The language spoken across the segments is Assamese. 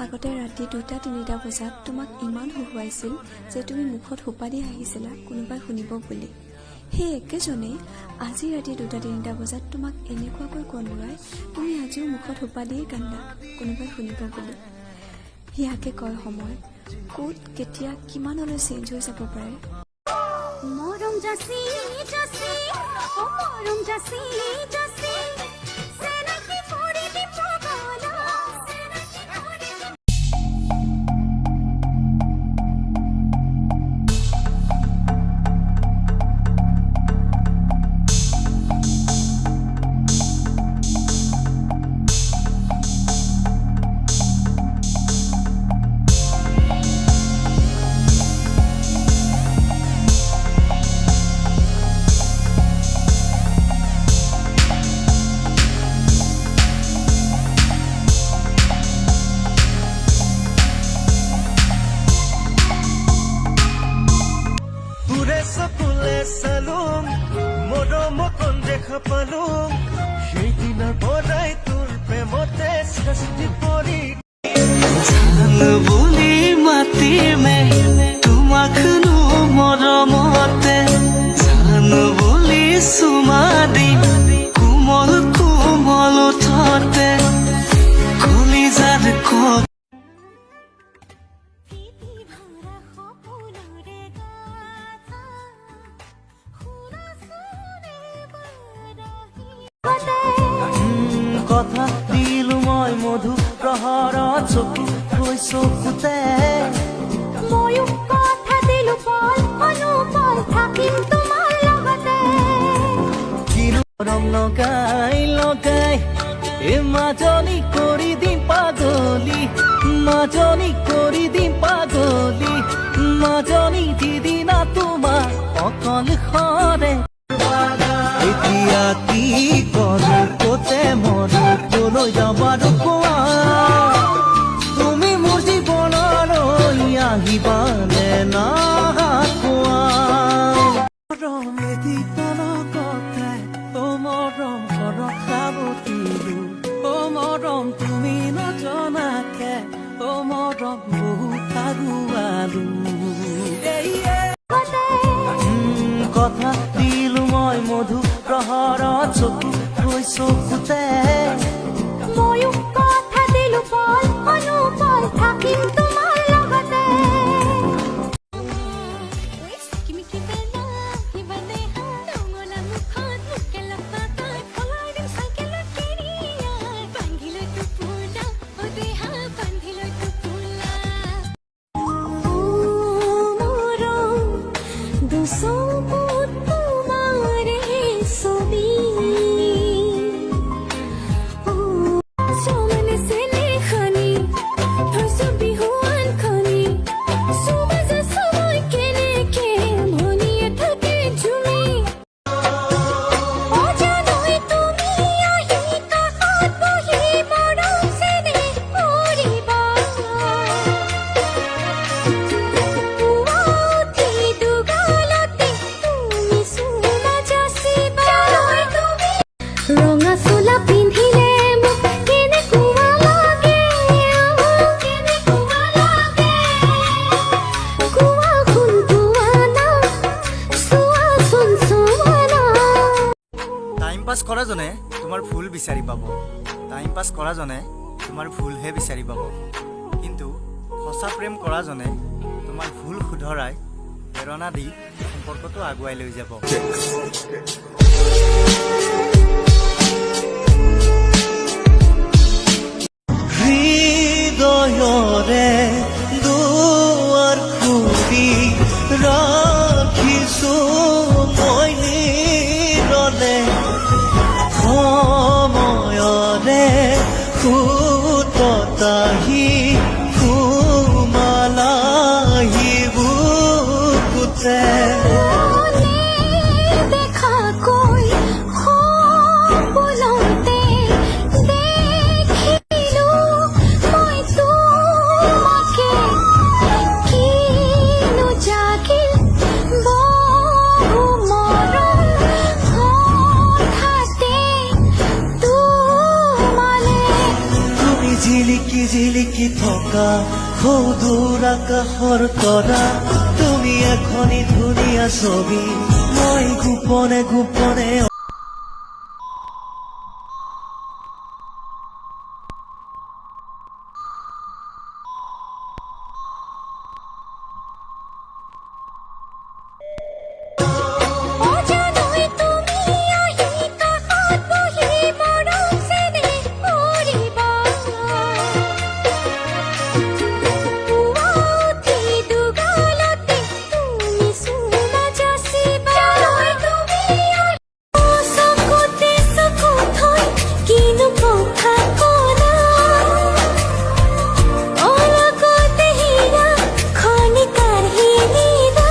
আগতে ৰাতি 2-3 বজাত তোমাক ইমান হুহুৱাইছিল যে তুমি মুখত সোপা দি হাঁহিছিলা কোনোবাই শুনিব বুলি। সেই একেজনেই আজি ৰাতি 2-3 বজাত তোমাক এনেকুৱাকৈ কন্দুৱাই তুমি আজিও মুখত সোপা দিয়ে কান্দা কোনোবাই শুনিব বুলি। ইয়াকে কয় সময়। ক'ত কেতিয়া কিমানলৈ চেঞ্জ হৈ যাব পাৰে। মৰম জাচি জাচি ও মৰম জাচি জাচি সেনাকি পড়ি দি পগলা সেনাকি পড়ি সালুম মৰম কন দেখা পালো সেই দিনৰ পৰাই তোৰ প্ৰেমতে সৃষ্টি পৰি জান বুলি মাতিমে তোমাকনো মৰমতে জান বুলি চুমা দিম কোমল কোমল ওঠতে কলিজাৰ ক কথা দিলো মই মধু প্ৰহৰত চকু হৈ চকুতে ময়ো কথা দিলো পল অনুপল থাকিম তোমাৰ লগতে কিনো ৰং লগাই লগাই মাজনী কৰি দিম পাগলী মাজনী কৰি দিম পাগলী মাজনী দিদিনা তোমাৰ অকল সৰে এতিয়া কি কৰো কতে মৰো কলৈ যাবাৰো কোৱা তুমি মোৰ জীৱনলৈ আহিবানে না কোৱা মৰমেদি পলকতে অ মৰম কৰ সাৱতিলো অ মৰম তুমি নজনাকে অ মৰম বহুত আগুৱালো কথা দিলো মই মধু প্ৰহৰত চকু হৈ চকুতে ময়ো কথা দিলো পল অনুপল থাকিম তোমাৰ লগতে কিমিকি বেলা হিবানে হাঙলা মুখত মুকেলা পাতাই ফলাই দিম চাইকেলত কেৰিয়া বান্ধিলৈ টোপোলা ও দেহা বান্ধিলৈ টোপোলা মৰম দুচকুত তোমাৰে ছবি চমনে চেনে খানি থৈছো বিহুৱান খনি চুমাজা সময় কেনেকে মনিয়ে থাকে ঝুমি অজানৈ তুমি আহি কাষত বহি মৰম চেনে কৰিবা উঠি দুগালতে তুমি চুমা যাচিবা ৰঙা চোলা পিন্ধিলে মোক কেনেকুৱা লাগে কেনেকুৱা লাগে কোৱা কোনটোৱানা চোৱাচোন চোৱানা টাইম পাছ কৰাজনে তোমাৰ ভুল বিচাৰি পাব টাইম পাছ কৰাজনে তোমাৰ ভুলহে বিচাৰি পাব কিন্তু সঁচা প্ৰেম কৰাজনে তোমাৰ ভুল শুধৰাই প্ৰেৰণা দি সম্পৰ্কটো আগুৱাই লৈ যাব হৃদয়ৰে দুৱাৰ খুলি ৰাখিছো মই নিৰলে সময়ৰে সুততাহি সুমালাহি বুকুতে দেখাকৈ সপোনতে দেখিলো মই তোমাকে কিনো জাগিল বহু মৰম জিলিকি থকা সৌদূৰ আকাশৰ তৰা তুমি এখনি ধুনীয়া ছবি মই গোপনে গোপনে অজানৈ তুমি আহি কাষত বহি মৰম চেনেহ কৰিবা পুৱা উঠি দুগালতে তুমি চুমা যাচিবা তুমি চকুতে চকু থৈ কিনো কথা ক'লা অলগতে হীৰা খনি কাঢ়ি নিবা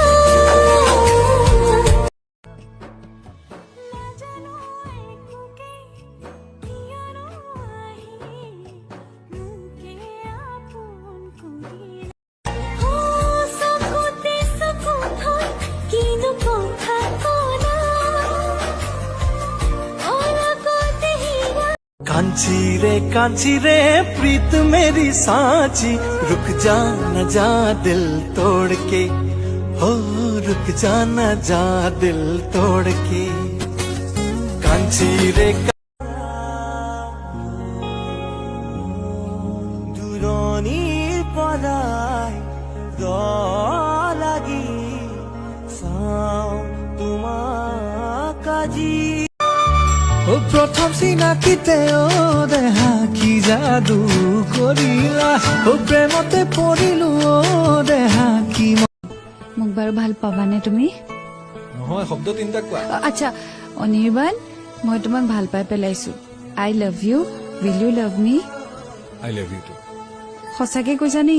कांची रे प्रीत मेरी सांची रुक जा न जा दिल तोड़ के हो रुक जा न जा दिल तोड़ के कांची रे दूरोनी पलाई लगी साओ तुमा काजी ও প্রথম চিনাকিতে ও দেহা কি যাদু কৰিলা ও প্ৰেমতে পৰিলো ও দেহা কি মোক বাৰু ভাল পাবানে তুমি নহয় শব্দ তিনিটা কোৱা আচ্ছা অনিৰ্বাণ মই তোমাক ভাল পাই পেলাইছো I love you will you love me I love you too সঁচাকে কৈছানে